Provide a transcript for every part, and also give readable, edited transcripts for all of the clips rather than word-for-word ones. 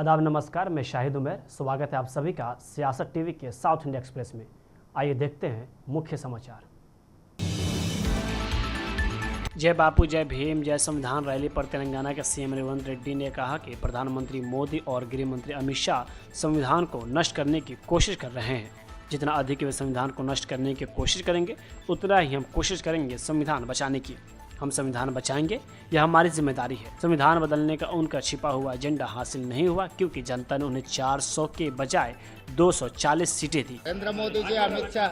आदाब नमस्कार, मैं शाहिद उमर। स्वागत है आप सभी का सियासत टीवी के साउथ इंडिया एक्सप्रेस में। आइए देखते हैं मुख्य समाचार। जय बापू जय भीम जय संविधान रैली पर तेलंगाना के सीएम रेवंत रेड्डी ने कहा कि प्रधानमंत्री मोदी और गृह मंत्री अमित शाह संविधान को नष्ट करने की कोशिश कर रहे हैं। जितना अधिक वे संविधान को नष्ट करने की कोशिश करेंगे उतना ही हम कोशिश करेंगे संविधान बचाने की। हम संविधान बचाएंगे, यह हमारी जिम्मेदारी है। संविधान बदलने का उनका छिपा हुआ एजेंडा हासिल नहीं हुआ क्योंकि जनता ने उन्हें 400 के बजाय 240 सीटें दी। नरेंद्र मोदी जी अमित शाह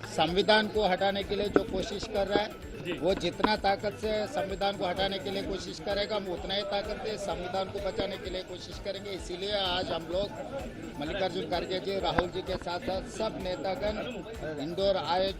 संविधान को हटाने के लिए जो कोशिश कर रहा है, वो जितना ताकत से संविधान को हटाने के लिए कोशिश करेगा, हम उतना ही ताकत से संविधान को बचाने के लिए कोशिश करेंगे। इसीलिए आज हम लोग मल्लिकार्जुन खड़गे जी, राहुल जी के साथ साथ सब नेतागण इंदौर आए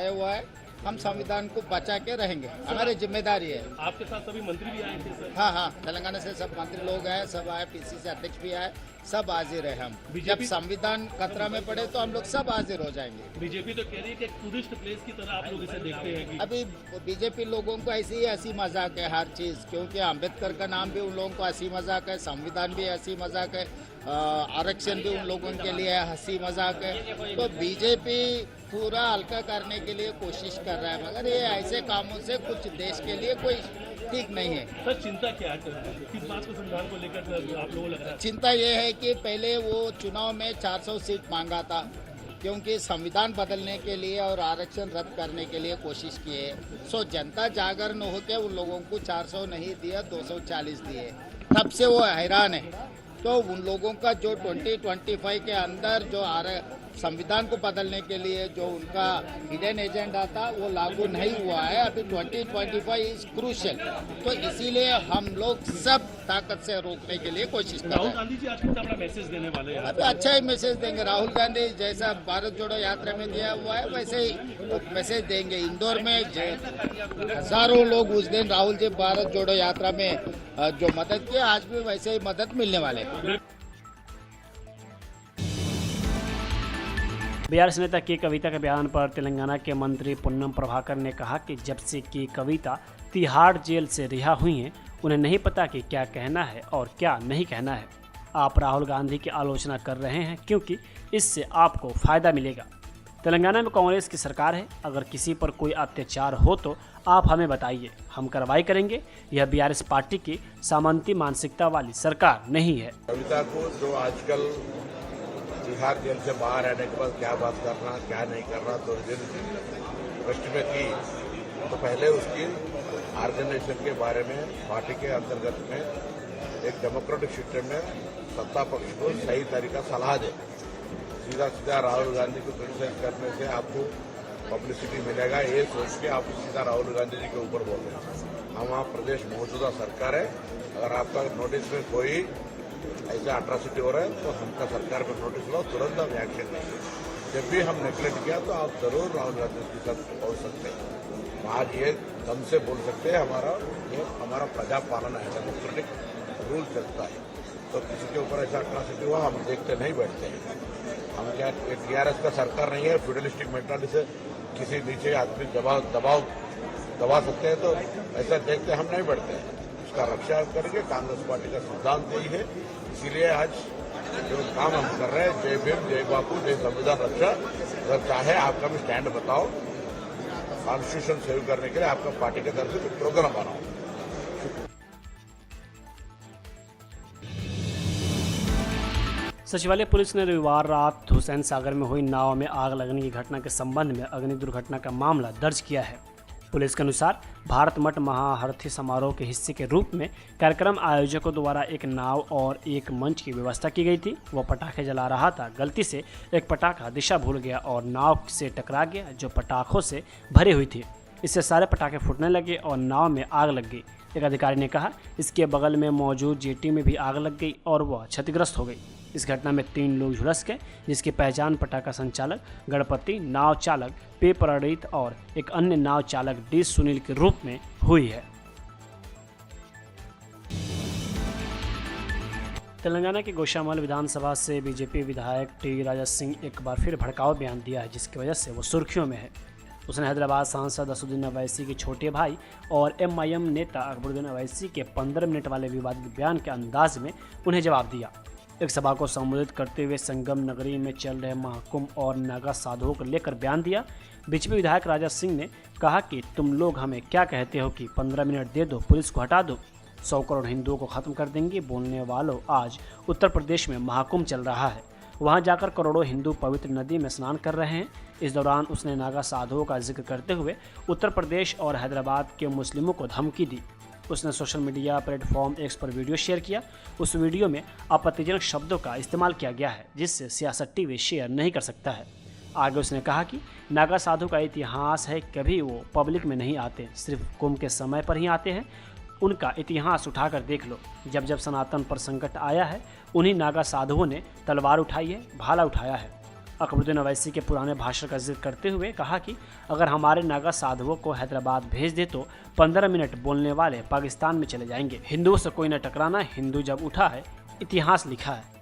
हुआ है। हम संविधान को बचा के रहेंगे, हमारी जिम्मेदारी है। आपके साथ सभी मंत्री भी आए थे सर? हाँ, तेलंगाना से सब मंत्री लोग आए, सब आए, पीसीसी अध्यक्ष भी आए, सब हाजिर है। हम जब संविधान खतरा में पड़े तो हम लोग सब हाजिर हो जाएंगे। बीजेपी तो कह रही है कि टूरिस्ट प्लेस की तरह आप लोग इसे देखते हैं कि अभी बीजेपी लोगों को ऐसी ही हंसी मजाक है हर चीज, क्योंकि अम्बेडकर का नाम भी उन लोगों को हंसी मजाक है, संविधान भी हंसी मजाक है, आरक्षण भी उन लोगों के लिए हंसी मजाक है। तो बीजेपी पूरा हल्का करने के लिए कोशिश कर रहा है, मगर ये ऐसे कामों से कुछ देश के लिए कोई ठीक नहीं है। सर चिंता क्या है, किस बात को संविधान को लेकर आप लोगों को लग रहा है? चिंता ये है कि पहले वो चुनाव में 400 सीट मांगा था, क्योंकि संविधान बदलने के लिए और आरक्षण रद्द करने के लिए कोशिश किए। सो जनता जागरण होकर उन लोगों को 400 नहीं दिया, 240 दिए। तब से वो हैरान है। तो उन लोगों का जो 2025 के अंदर जो संविधान को बदलने के लिए जो उनका हिडन एजेंडा था वो लागू नहीं हुआ है। अभी 2025 इज क्रूशियल, तो इसीलिए हम लोग सब ताकत से रोकने के लिए कोशिश कर रहे हैं। राहुल गांधी जी आज कितना बड़ा मैसेज देने वाले हैं? तो अच्छा ही मैसेज देंगे। राहुल गांधी जैसा भारत जोड़ो यात्रा में दिया हुआ है वैसे ही मैसेज देंगे। इंदौर में हजारों लोग उस दिन राहुल जी भारत जोड़ो यात्रा में जो मदद किया, आज भी वैसे ही मदद मिलने वाले हैं। बीआरएस नेता के कविता के बयान पर तेलंगाना के मंत्री पुन्नम प्रभाकर ने कहा कि जब से की कविता तिहाड़ जेल से रिहा हुई हैं, उन्हें नहीं पता कि क्या कहना है और क्या नहीं कहना है। आप राहुल गांधी की आलोचना कर रहे हैं क्योंकि इससे आपको फायदा मिलेगा। तेलंगाना में कांग्रेस की सरकार है, अगर किसी पर कोई अत्याचार हो तो आप हमें बताइए, हम कार्रवाई करेंगे। यह बीआरएस पार्टी की सामंती मानसिकता वाली सरकार नहीं है। कविता को जो आजकल तिहाड़ जेल से बाहर आने के बाद क्या बात करना क्या नहीं करना तो प्रश्न में की, तो पहले उसकी ऑर्गेनाइजेशन के बारे में पार्टी के अंतर्गत में एक डेमोक्रेटिक सिस्टम में सत्ता पक्ष को सही तरीका सलाह दे। सीधा सीधा राहुल गांधी को क्रिटिसाइज करने से आपको पब्लिसिटी मिलेगा, ये सोच के आप सीधा राहुल गांधी जी के ऊपर बोल रहे हैं। हमारा प्रदेश मौजूदा सरकार है, अगर आपका नोटिस में कोई ऐसा अट्रॉसिटी हो रहा है तो हमका सरकार में नोटिस लो, तुरंत हम एक्शन लेंगे। जब भी हम नेग्लेक्ट किया तो आप जरूर राहुल गांधी के साथ पहुंच सकते हैं। आज ये दम से बोल सकते हैं हमारा प्रजा पालन है, डेमोक्रेटिक रूल चलता है, तो किसी के ऊपर ऐसा अट्रॉसिटी हुआ हम देखते नहीं बैठते हैं। हम क्या टीआरएस का सरकार नहीं है, फ्यूडलिस्टिक मेंटालिटी से किसी नीचे आदमी दबा सकते हैं, तो ऐसा देखते हम नहीं बैठते हैं। उसका रक्षा करेंगे। कांग्रेस पार्टी का सिद्धांत यही है, इसीलिए आज जो काम हम कर रहे हैं, जय भीम जय बापू जय संविधान रक्षा। अगर चाहे आपका भी स्टैंड बताओ, कॉन्स्टिट्यूशन सेव करने के लिए आपका पार्टी के तरफ से प्रोग्राम बनाओ। सचिवालय पुलिस ने रविवार रात हुसैन सागर में हुई नाव में आग लगने की घटना के संबंध में अग्नि दुर्घटना का मामला दर्ज किया है। पुलिस के अनुसार भारत मठ महारथी समारोह के हिस्से के रूप में कार्यक्रम आयोजकों द्वारा एक नाव और एक मंच की व्यवस्था की गई थी। वह पटाखे जला रहा था, गलती से एक पटाखा दिशा भूल गया और नाव से टकरा गया जो पटाखों से भरी हुई थी। इससे सारे पटाखे फूटने लगे और नाव में आग लग गई। एक अधिकारी ने कहा इसके बगल में मौजूद जेटी में भी आग लग गई और वह क्षतिग्रस्त हो गई। इस घटना में 3 लोग झुलस गए, जिसकी पहचान पटाखा संचालक गणपति, नाव चालक पे प्रणीत और एक अन्य नाव चालक डी सुनील के रूप में हुई है। तेलंगाना के गोशामल विधानसभा से बीजेपी विधायक टी राजा सिंह एक बार फिर भड़काऊ बयान दिया है, जिसकी वजह से वो सुर्खियों में है। उसने हैदराबाद सांसद असदुद्दीन अवैसी के छोटे भाई और MIM नेता अकबरुद्दीन अवैसी के 15 मिनट वाले विवादित बयान के अंदाज में उन्हें जवाब दिया। एक सभा को संबोधित करते हुए संगम नगरी में चल रहे महाकुंभ और नागा साधुओं को लेकर बयान दिया। बीजेपी विधायक राजा सिंह ने कहा कि तुम लोग हमें क्या कहते हो कि 15 मिनट दे दो, पुलिस को हटा दो, 100 करोड़ हिंदुओं को खत्म कर देंगे। बोलने वालों, आज उत्तर प्रदेश में महाकुंभ चल रहा है, वहां जाकर करोड़ों हिंदू पवित्र नदी में स्नान कर रहे हैं। इस दौरान उसने नागा साधुओं का जिक्र करते हुए उत्तर प्रदेश और हैदराबाद के मुस्लिमों को धमकी दी। उसने सोशल मीडिया प्लेटफॉर्म X पर वीडियो शेयर किया। उस वीडियो में आपत्तिजनक शब्दों का इस्तेमाल किया गया है, जिससे सियासत टीवी शेयर नहीं कर सकता है। आगे उसने कहा कि नागा साधु का इतिहास है, कभी वो पब्लिक में नहीं आते, सिर्फ कुंभ के समय पर ही आते हैं। उनका इतिहास उठाकर देख लो। जब जब सनातन पर संकट आया है, उन्हीं नागा साधुओं ने तलवार उठाई है, भाला उठाया है। अकबरुद्दीन अवैसी के पुराने भाषण का जिक्र करते हुए कहा कि अगर हमारे नागा साधुओं को हैदराबाद भेज दे तो 15 मिनट बोलने वाले पाकिस्तान में चले जाएंगे। हिंदुओं से कोई न टकराना, हिंदू जब उठा है, इतिहास लिखा है।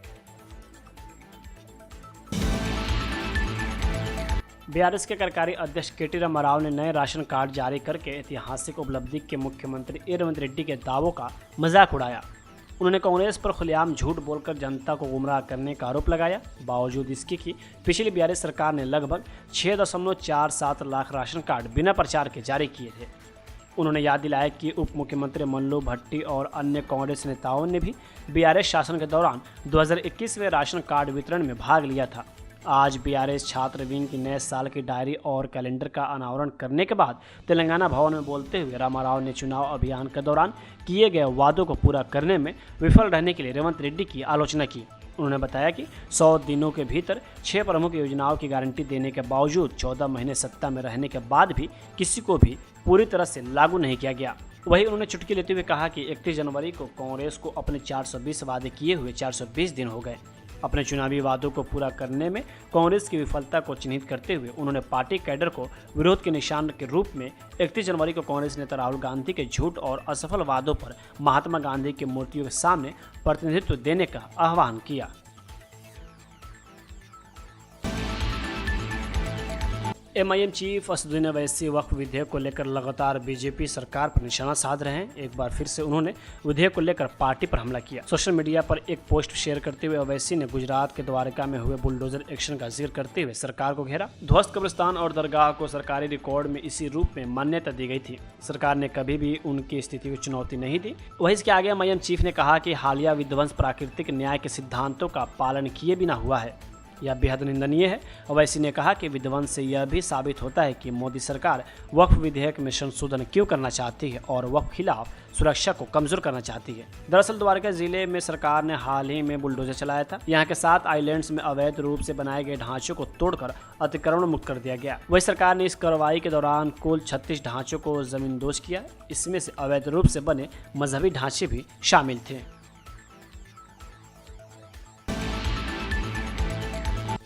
BRS के कार्यकारी अध्यक्ष KT रामाराव ने नए राशन कार्ड जारी करके ऐतिहासिक उपलब्धि के मुख्यमंत्री रेवंत रेड्डी के दावों का मजाक उड़ाया। उन्होंने कांग्रेस पर खुलेआम झूठ बोलकर जनता को गुमराह करने का आरोप लगाया। बावजूद इसके कि पिछली BRS सरकार ने लगभग 6.47 लाख राशन कार्ड बिना प्रचार के जारी किए थे। उन्होंने याद दिलाया कि उप मुख्यमंत्री मल्लू भट्टी और अन्य कांग्रेस नेताओं ने भी BRS शासन के दौरान 2021 में राशन कार्ड वितरण में भाग लिया था। आज BRS छात्र विंग की नए साल की डायरी और कैलेंडर का अनावरण करने के बाद तेलंगाना भवन में बोलते हुए रामाराव ने चुनाव अभियान के दौरान किए गए वादों को पूरा करने में विफल रहने के लिए रेवंत रेड्डी की आलोचना की। उन्होंने बताया कि 100 दिनों के भीतर 6 प्रमुख योजनाओं की गारंटी देने के बावजूद 14 महीने सत्ता में रहने के बाद भी किसी को भी पूरी तरह से लागू नहीं किया गया। वहीं उन्होंने चुटकी लेते हुए कहा कि 31 जनवरी को कांग्रेस को अपने 420 वादे किए हुए 420 दिन हो गए। अपने चुनावी वादों को पूरा करने में कांग्रेस की विफलता को चिन्हित करते हुए उन्होंने पार्टी कैडर को विरोध के निशान के रूप में 31 जनवरी को कांग्रेस नेता राहुल गांधी के झूठ और असफल वादों पर महात्मा गांधी की मूर्तियों के सामने प्रतिनिधित्व देने का आह्वान किया। MIM चीफ असदुद्दीन अवैसी वक्फ विधेयक को लेकर लगातार बीजेपी सरकार पर निशाना साध रहे हैं। एक बार फिर से उन्होंने विधेयक को लेकर पार्टी पर हमला किया। सोशल मीडिया पर एक पोस्ट शेयर करते हुए अवैसी ने गुजरात के द्वारका में हुए बुलडोजर एक्शन का जिक्र करते हुए सरकार को घेरा। ध्वस्त कब्रिस्तान और दरगाह को सरकारी रिकॉर्ड में इसी रूप में मान्यता दी गई थी। सरकार ने कभी भी उनकी स्थिति को चुनौती नहीं दी। वहीं इसके आगे MIM चीफ ने कहा कि हालिया विध्वंस प्राकृतिक न्याय के सिद्धांतों का पालन किए बिना हुआ है, यह बेहद निंदनीय है। अवैसी ने कहा कि विध्वंस से यह भी साबित होता है कि मोदी सरकार वक्फ विधेयक में संशोधन क्यों करना चाहती है और वक्फ खिलाफ सुरक्षा को कमजोर करना चाहती है। दरअसल द्वारका जिले में सरकार ने हाल ही में बुलडोजर चलाया था। यहाँ के 7 आइलैंड्स में अवैध रूप से बनाए गए ढांचों को तोड़कर अतिक्रमण मुक्त कर दिया गया। वही सरकार ने इस कार्रवाई के दौरान कुल 36 ढांचों को जमींदोज किया। इसमें से अवैध रूप से बने मजहबी ढांचे भी शामिल थे।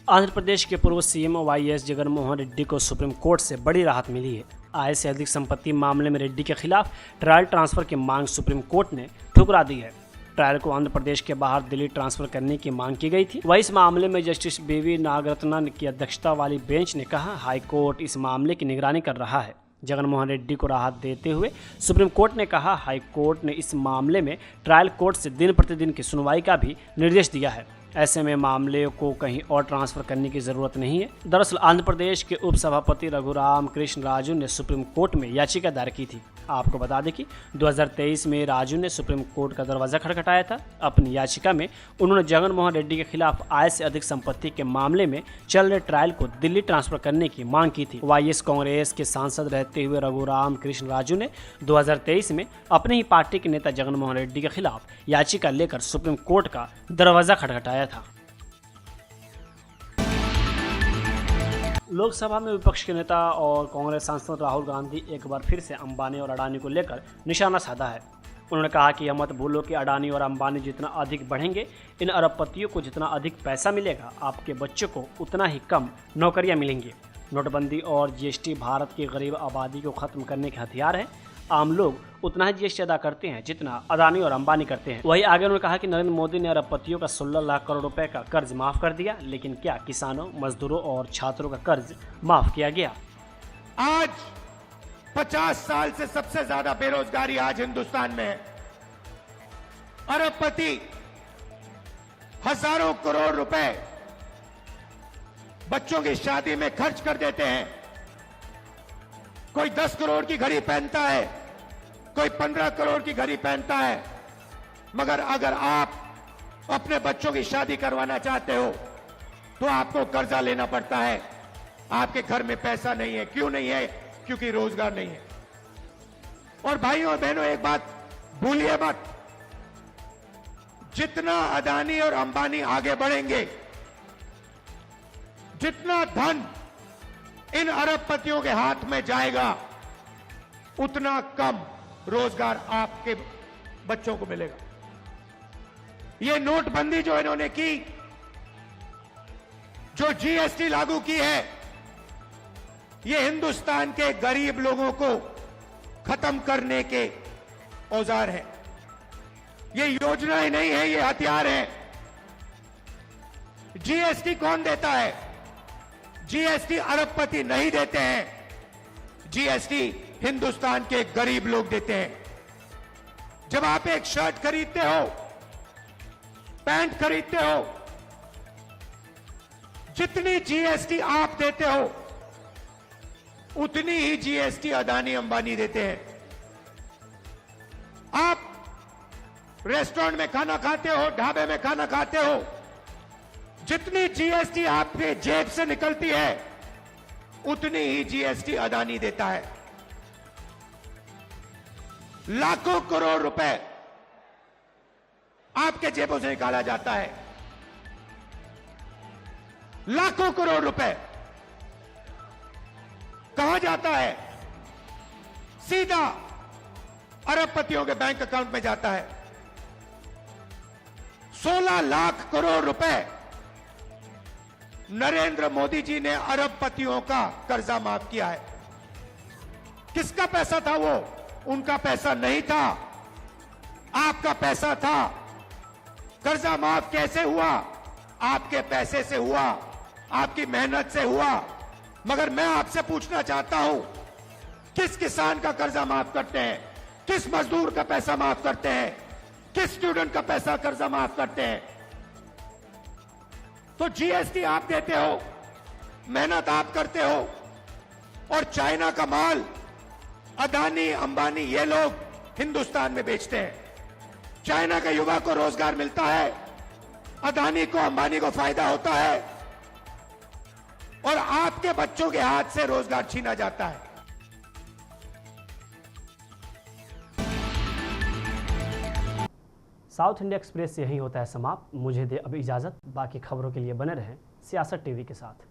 आंध्र प्रदेश के पूर्व CM YS जगनमोहन रेड्डी को सुप्रीम कोर्ट से बड़ी राहत मिली है। आय से अधिक संपत्ति मामले में रेड्डी के खिलाफ ट्रायल ट्रांसफर की मांग सुप्रीम कोर्ट ने ठुकरा दी है। ट्रायल को आंध्र प्रदेश के बाहर दिल्ली ट्रांसफर करने की मांग की गई थी। वही इस मामले में जस्टिस BV नागरत्नन की अध्यक्षता वाली बेंच ने कहा, हाई कोर्ट इस मामले की निगरानी कर रहा है। जगनमोहन रेड्डी को राहत देते हुए सुप्रीम कोर्ट ने कहा, हाई कोर्ट ने इस मामले में ट्रायल कोर्ट से दिन प्रतिदिन की सुनवाई का भी निर्देश दिया है। ऐसे में मामले को कहीं और ट्रांसफर करने की जरूरत नहीं है। दरअसल आंध्र प्रदेश के उप सभापति रघुराम कृष्ण राजू ने सुप्रीम कोर्ट में याचिका दायर की थी। आपको बता दें कि 2023 में राजू ने सुप्रीम कोर्ट का दरवाजा खटखटाया था। अपनी याचिका में उन्होंने जगनमोहन रेड्डी के खिलाफ आय से अधिक संपत्ति के मामले में चल रहे ट्रायल को दिल्ली ट्रांसफर करने की मांग की थी। YS कांग्रेस के सांसद रहते हुए रघुराम कृष्ण राजू ने 2023 में अपनी ही पार्टी के नेता जगनमोहन रेड्डी के खिलाफ याचिका लेकर सुप्रीम कोर्ट का दरवाजा खटखटाया था। लोकसभा में विपक्ष के नेता और कांग्रेस सांसद राहुल गांधी एक बार फिर से अंबानी और अडानी को लेकर निशाना साधा है। उन्होंने कहा कि यह मत भूलो कि अडानी और अंबानी जितना अधिक बढ़ेंगे, इन अरबपतियों को जितना अधिक पैसा मिलेगा, आपके बच्चों को उतना ही कम नौकरियां मिलेंगी। नोटबंदी और GST भारत की गरीब आबादी को खत्म करने के हथियार है। आम लोग उतना ही GST अदा करते हैं जितना अडानी और अंबानी करते हैं। वहीं आगे उन्होंने कहा कि नरेंद्र मोदी ने अरबपतियों का 16 लाख करोड़ रुपए का कर्ज माफ कर दिया, लेकिन क्या किसानों, मजदूरों और छात्रों का कर्ज माफ किया गया? आज 50 साल से सबसे ज्यादा बेरोजगारी आज हिंदुस्तान में है। अरबपति हजारों करोड़ रुपए बच्चों की शादी में खर्च कर देते हैं। कोई 10 करोड़ की घड़ी पहनता है, कोई 15 करोड़ की घड़ी पहनता है, मगर अगर आप अपने बच्चों की शादी करवाना चाहते हो तो आपको कर्जा लेना पड़ता है। आपके घर में पैसा नहीं है। क्यों नहीं है? क्योंकि रोजगार नहीं है। और भाइयों और बहनों, एक बात भूलिए मत, जितना अदानी और अंबानी आगे बढ़ेंगे, जितना धन इन अरबपतियों के हाथ में जाएगा, उतना कम रोजगार आपके बच्चों को मिलेगा। ये नोटबंदी जो इन्होंने की, जो जीएसटी लागू की है, ये हिंदुस्तान के गरीब लोगों को खत्म करने के औजार है। ये योजनाएं नहीं है, ये हथियार है। जीएसटी कौन देता है? जीएसटी अरबपति नहीं देते हैं। जीएसटी हिंदुस्तान के गरीब लोग देते हैं। जब आप एक शर्ट खरीदते हो, पैंट खरीदते हो, जितनी जीएसटी आप देते हो उतनी ही जीएसटी अदानी अंबानी देते हैं। आप रेस्टोरेंट में खाना खाते हो, ढाबे में खाना खाते हो, जितनी जीएसटी आपके जेब से निकलती है उतनी ही जीएसटी अदानी देता है। लाखों करोड़ रुपए आपके जेबों से निकाला जाता है। लाखों करोड़ रुपए कहां जाता है? सीधा अरबपतियों के बैंक अकाउंट में जाता है। 16 लाख करोड़ रुपए नरेंद्र मोदी जी ने अरबपतियों का कर्जा माफ किया है। किसका पैसा था वो? उनका पैसा नहीं था, आपका पैसा था। कर्जा माफ कैसे हुआ? आपके पैसे से हुआ, आपकी मेहनत से हुआ। मगर मैं आपसे पूछना चाहता हूं, किस किसान का कर्जा माफ करते हैं? किस मजदूर का पैसा माफ करते हैं? किस स्टूडेंट का पैसा कर्जा माफ करते हैं? तो जीएसटी आप देते हो, मेहनत आप करते हो, और चाइना का माल अदानी अंबानी ये लोग हिंदुस्तान में बेचते हैं। चाइना के युवा को रोजगार मिलता है, अदानी को अंबानी को फायदा होता है, और आपके बच्चों के हाथ से रोजगार छीना जाता है। साउथ इंडिया एक्सप्रेस से यही होता है समाप्त। मुझे दे अब इजाजत। बाकी खबरों के लिए बने रहें सियासत टीवी के साथ।